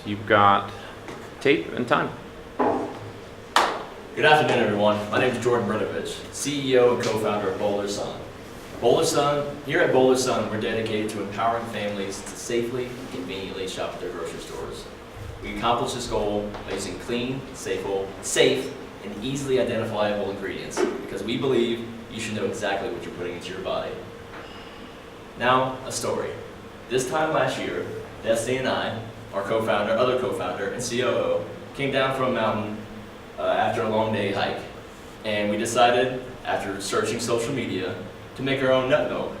you've got tape and time. Good afternoon, everyone. My name is Jordan Brinovich, CEO and co-founder of Bowler Sun. Here at Bowler Sun, we're dedicated to empowering families to safely and conveniently shop at their grocery stores. We accomplish this goal by using clean, safe, and easily identifiable ingredients because we believe you should know exactly what you're putting into your body. Now, a story. This time last year, Destiny and I, our other co-founder and COO, came down from a mountain after a long day hike. And we decided, after searching social media, to make our own nut milk.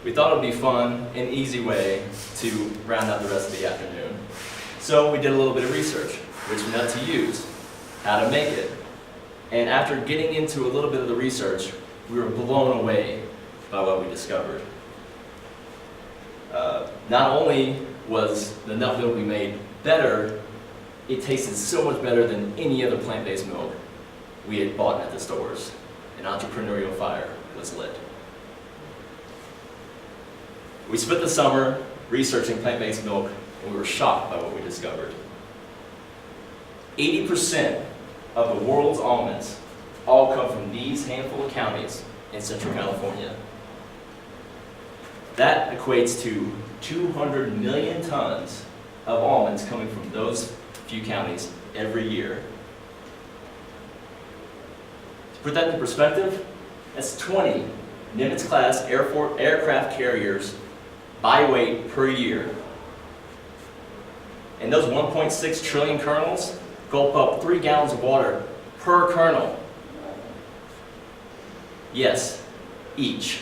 We thought it would be fun and easy way to round out the rest of the afternoon. So we did a little bit of research, which nut to use, how to make it. And after getting into a little bit of the research, we were blown away by what we discovered. Not only was the nut milk we made better, it tasted so much better than any other plant-based milk we had bought at the stores. An entrepreneurial fire was lit. We spent the summer researching plant-based milk, and we were shocked by what we discovered. 80% of the world's almonds all come from these handful of counties in Central California. That equates to 200 million tons of almonds coming from those few counties every year. To put that into perspective, that's 20 Nimitz-class aircraft carriers by weight per year. And those 1.6 trillion kernels gulp up 3 gallons of water per kernel. Yes, each.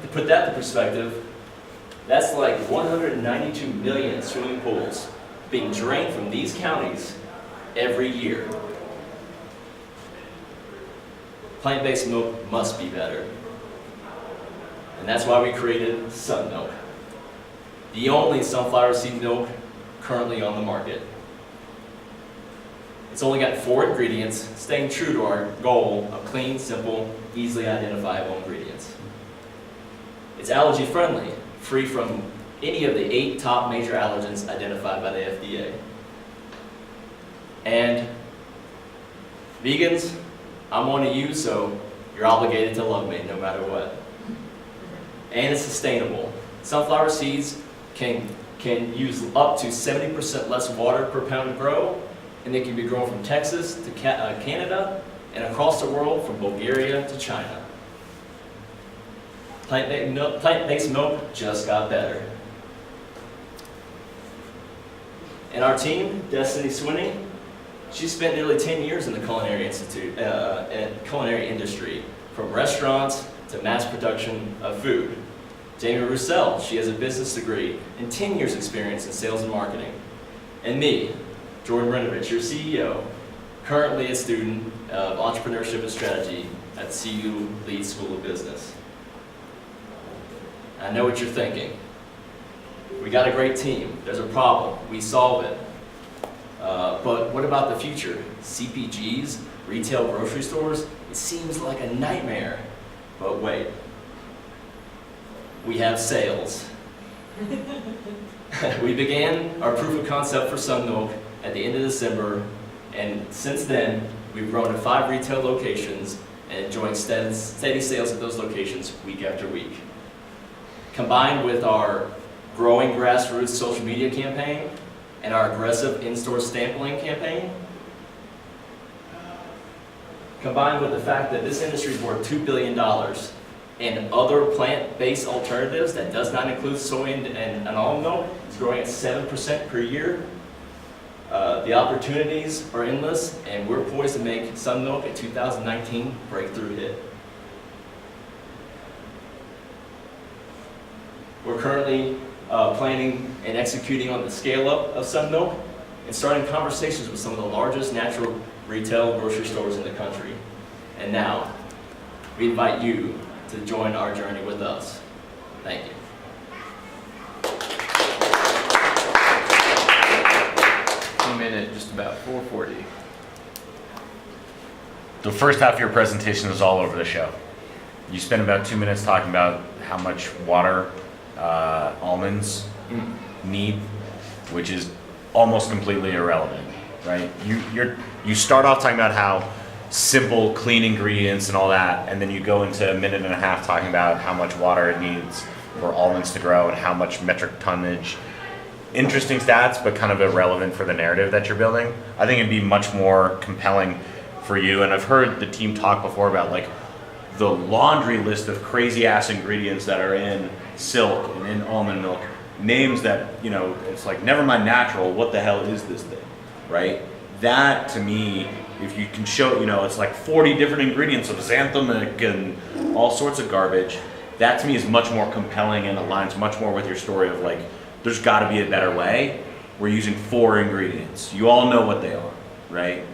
To put that into perspective, that's like 192 million swimming pools being drained from these counties every year. Plant-based milk must be better. And that's why we created Sun Milk, the only sunflower seed milk currently on the market. It's only got 4 ingredients, staying true to our goal of clean, simple, easily identifiable ingredients. It's allergy friendly, free from any of the 8 top major allergens identified by the FDA. And vegans, I'm one of you, so you're obligated to love me no matter what. And it's sustainable. Sunflower seeds can use up to 70% less water per pound to grow, and they can be grown from Texas to Canada and across the world from Bulgaria to China. Plant-based milk just got better. And our team, Destiny Swinney, she spent nearly 10 years in the culinary industry, from restaurants to mass production of food. Jamie Roussel, she has a business degree and 10 years experience in sales and marketing. And me, Jordan Brinovich, your CEO, currently a student of entrepreneurship and strategy at CU Leeds School of Business. I know what you're thinking. We got a great team. There's a problem. We solve it. But what about the future? CPGs, retail grocery stores? It seems like a nightmare. But wait. We have sales. We began our proof of concept for Sun Milk at the end of December, and since then, we've grown to 5 retail locations and enjoying steady sales at those locations week after week. Combined with our growing grassroots social media campaign and our aggressive in-store sampling campaign, combined with the fact that this industry is worth $2 billion and other plant-based alternatives that does not include soy and almond milk is growing at 7% per year, the opportunities are endless, and we're poised to make Sun Milk a 2019 breakthrough hit. We're currently planning and executing on the scale-up of Sun Milk and starting conversations with some of the largest natural retail grocery stores in the country. And now, we invite you to join our journey with us. Thank you. Came in at just about 4:40. The first half of your presentation was all over the show. You spent about 2 minutes talking about how much water almonds need, which is almost completely irrelevant, right? You start off talking about how simple, clean ingredients and all that, and then you go into a minute and a half talking about how much water it needs for almonds to grow and how much metric tonnage. Interesting stats, but kind of irrelevant for the narrative that you're building. I think it'd be much more compelling for you, and I've heard the team talk before about like the laundry list of crazy ass ingredients that are in Silk and in almond milk, names that, you know, it's like, never mind natural, what the hell is this thing, right? That to me, if you can show, you know, it's like 40 different ingredients of xanthomic and all sorts of garbage, that to me is much more compelling and aligns much more with your story of like, there's gotta be a better way. We're using 4 ingredients. You all know what they are, right?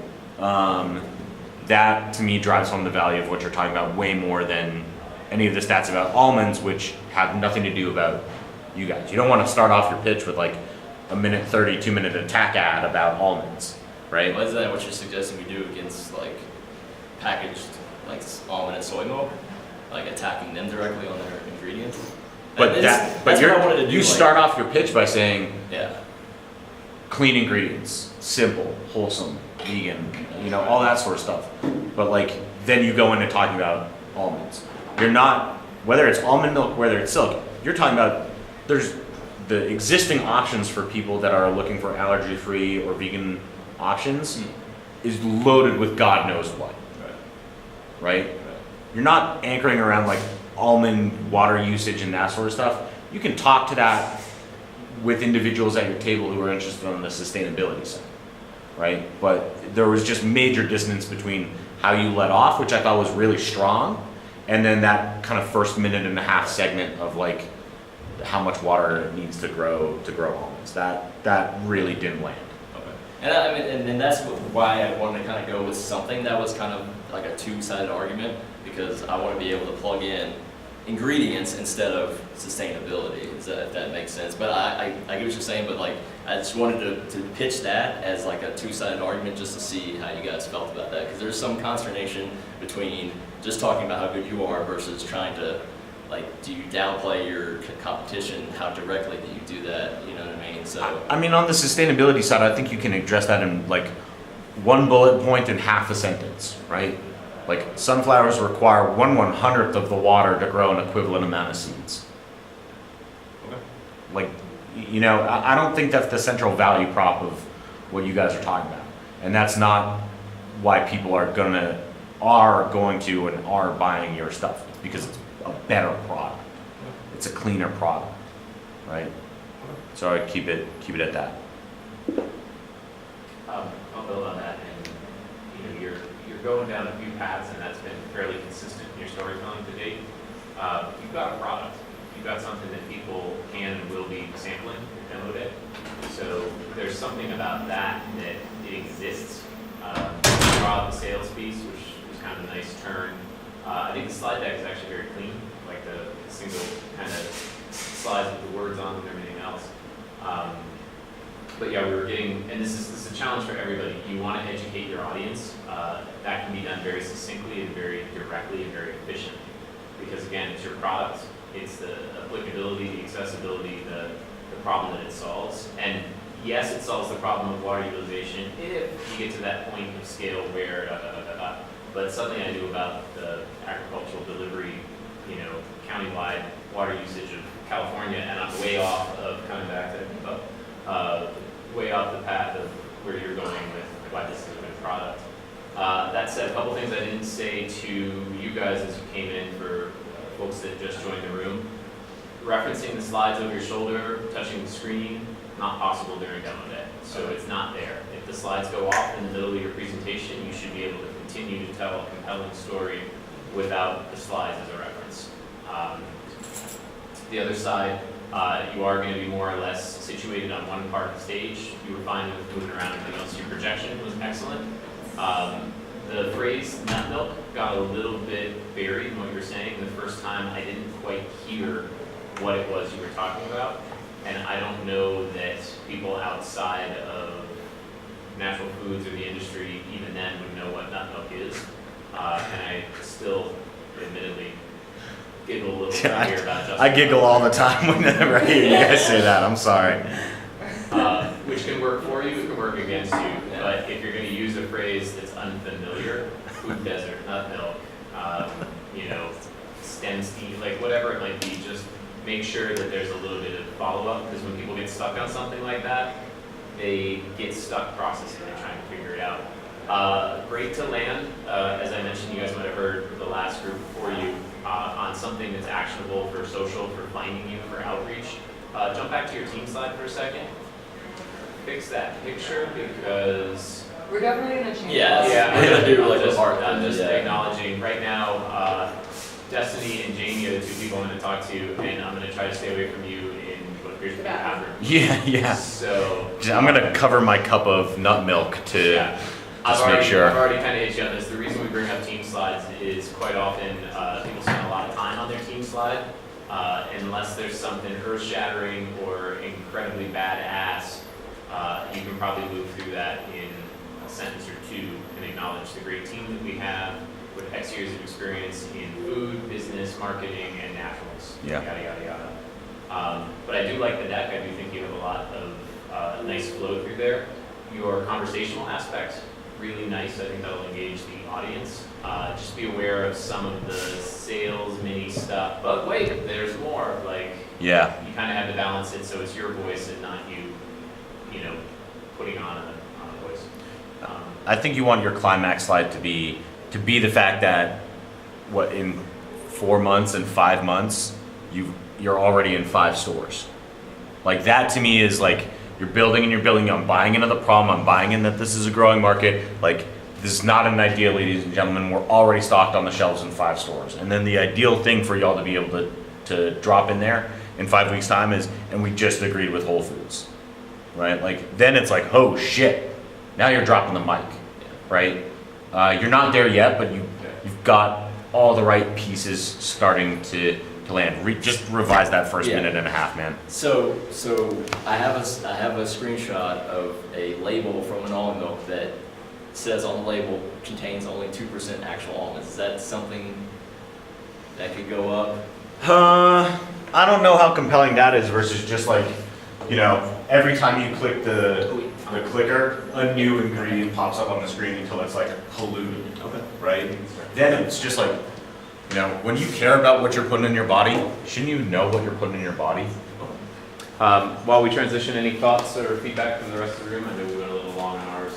That to me drives home the value of what you're talking about way more than any of the stats about almonds, which have nothing to do about you guys. You don't want to start off your pitch with like a minute 30, 2-minute attack ad about almonds, right? Well, is that what you're suggesting we do against like packaged like almond and soy milk? Like attacking them directly on their ingredients? But that's what I wanted to do. You like, start off your pitch by saying yeah. clean ingredients, simple, wholesome, vegan, you know, all that sort of stuff. But like, then you go into talking about almonds. You're not, whether it's almond milk, whether it's Silk, you're talking about, there's the existing options for people that are looking for allergy-free or vegan options is loaded with God knows what, right? You're not anchoring around like almond water usage and that sort of stuff. You can talk to that with individuals at your table who are interested on the sustainability side, right? But there was just major dissonance between how you let off, which I thought was really strong, and then that kind of first minute and a half segment of like how much water it needs to grow almonds. That really didn't land. Okay. And I mean, and then that's why I wanted to kind of go with something that was kind of like a two-sided argument, because I want to be able to plug in ingredients instead of sustainability, if that makes sense. But I get what you're saying, but like I just wanted to pitch that as like a two-sided argument just to see how you guys felt about that, because there's some consternation between just talking about how good you are versus trying to, like, do you downplay your competition? How directly do you do that? You know what I mean? So I mean, on the sustainability side, I think you can address that in like one bullet point in half a sentence, right? Like sunflowers require 1/100th of the water to grow an equivalent amount of seeds. okay. Like, you know, I don't think that's the central value prop of what you guys are talking about. And that's not why people are going to and are buying your stuff. It's because it's a better product. It's a cleaner product, right? So I keep it at that. I'll build on that, and you know, you're going down a few paths, and that's been fairly consistent in your storytelling to date. You've got a product. You've got something that people can and will be sampling and demo day. So there's something about that it exists. Draw out the sales piece, which was kind of a nice turn. I think the slide deck is actually very clean, like the single kind of slides with the words on and everything else. But yeah, we were getting, and this is a challenge for everybody. You want to educate your audience. That can be done very succinctly and very directly and very efficiently. Because again, it's your product. It's the applicability, the accessibility, the problem that it solves. And yes, it solves the problem of water utilization if you get to that point of scale where, but something I knew about the agricultural delivery, you know, countywide water usage of California, and I'm way off of coming back to, way off the path of where you're going with why this is a good product. That said, a couple things I didn't say to you guys as you came in for folks that just joined the room. Referencing the slides over your shoulder, touching the screen, not possible during demo day. So it's not there. If the slides go off in the middle of your presentation, you should be able to continue to tell a compelling story without the slides as a reference. The other side, you are going to be more or less situated on one part of the stage. You were fine with moving around everything else. Your projection was excellent. The phrase nut milk got a little bit buried in what you were saying. The first time I didn't quite hear what it was you were talking about. And I don't know that people outside of natural foods or the industry even then would know what nut milk is. And I still, admittedly, giggle a little bit here about just I giggle all the time whenever I hear you guys say that. I'm sorry. which can can work for you, it can work against you. But if you're going to use a phrase that's unfamiliar, food desert, nut milk, you know, stem steam, like whatever it might be, just make sure that there's a little bit of follow-up, because when people get stuck on something like that, they get stuck processing and trying to figure it out. Great to land, as I mentioned, you guys might have heard the last group before you, on something that's actionable for social, for finding you, for outreach. Jump back to your team slide for a second. Fix that picture, because We're definitely gonna change. Yeah, this. we're gonna do like I'm a part. I'm just Yeah. acknowledging, right now, Destiny and Jamie are the two people I'm gonna talk to, and I'm gonna try to stay away from you in what appears to be the bathroom. Yeah. So. I'm gonna cover my cup of nut milk to Yeah. just make sure. I've already kind of hit you on this. The reason we bring up team slides is quite often people spend a lot of time on their team slide. Unless there's something earth-shattering or incredibly badass, you can probably move through that in a sentence or two and acknowledge the great team that we have with X years of experience in food, business, marketing, and naturals. Yeah. Yada, yada, yada. But I do like the deck. I do think you have a lot of nice flow through there. Your conversational aspect, really nice. I think that'll engage the audience. Just be aware of some of the sales mini stuff. But wait, there's more. Like, Yeah. you kind of have to balance it so it's your voice and not you know, putting on a voice. I think you want your climax slide to be the fact that what in 4 months and 5 months you're already in 5 stores. Like that to me is like you're building and you're building. I'm buying into the problem. I'm buying in that this is a growing market. Like this is not an idea, ladies and gentlemen. We're already stocked on the shelves in 5 stores. And then the ideal thing for y'all to be able to drop in there in 5 weeks time is, and we just agreed with Whole Foods, right? Like then it's like, oh shit, now you're dropping the mic, right? You're not there yet, but you've got all the right pieces starting to land. Just revise that first Yeah. minute and a half, man. So I have a screenshot of a label from an almond milk that says on the label contains only 2% actual almonds. Is that something that could go up? I don't know how compelling that is versus just like, you know, every time you click the clicker, a new ingredient pops up on the screen until it's like polluted, Okay. right? Then it's just like, you know, when you care about what you're putting in your body, shouldn't you know what you're putting in your body? While we transition, any thoughts or feedback from the rest of the room? I know we went a little long on ours.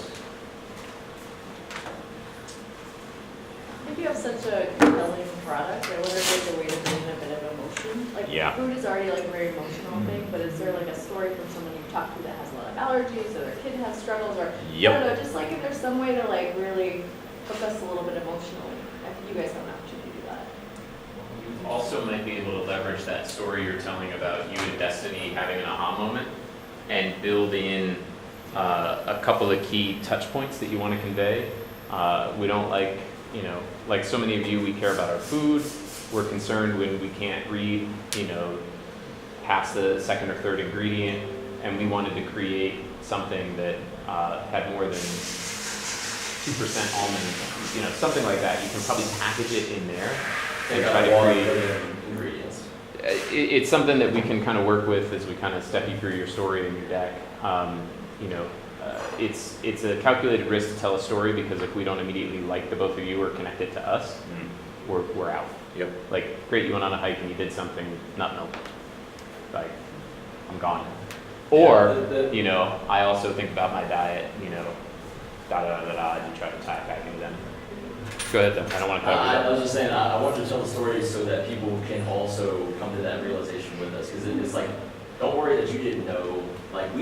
If you have such a compelling product, I wonder if there's a way to bring in a bit of emotion. Like Yeah. food is already like a very emotional thing, but is there like a story from someone you talked to that has a lot of allergies, or their kid has struggles, or I Yep. don't know, just like if there's some way to like really hook us a little bit emotionally. I think you guys have an opportunity to do that. You also might be able to leverage that story you're telling about you and Destiny having an aha moment and build in a couple of key touch points that you want to convey. We don't like, you know, like so many of you, we care about our food. We're concerned when we can't read, you know, past the second or third ingredient, and we wanted to create something that had more than 2% almond, you know, something like that. You can probably package it in there and try to create. Ingredients. It's something that we can kind of work with as we kind of step you through your story and your deck. You know, it's a calculated risk to tell a story, because if we don't immediately like the both of you or connect it to us, we're out. Yep. Like, great, you went on a hike and you did something, nut milk. Like, I'm gone. Or, you know, I also think about my diet, you know, and you try to tie it back into them. Go ahead then, I don't want to cover I that. was just saying, I want you to tell the story so that people can also come to that realization with us, because it's like, don't worry that you didn't know, like we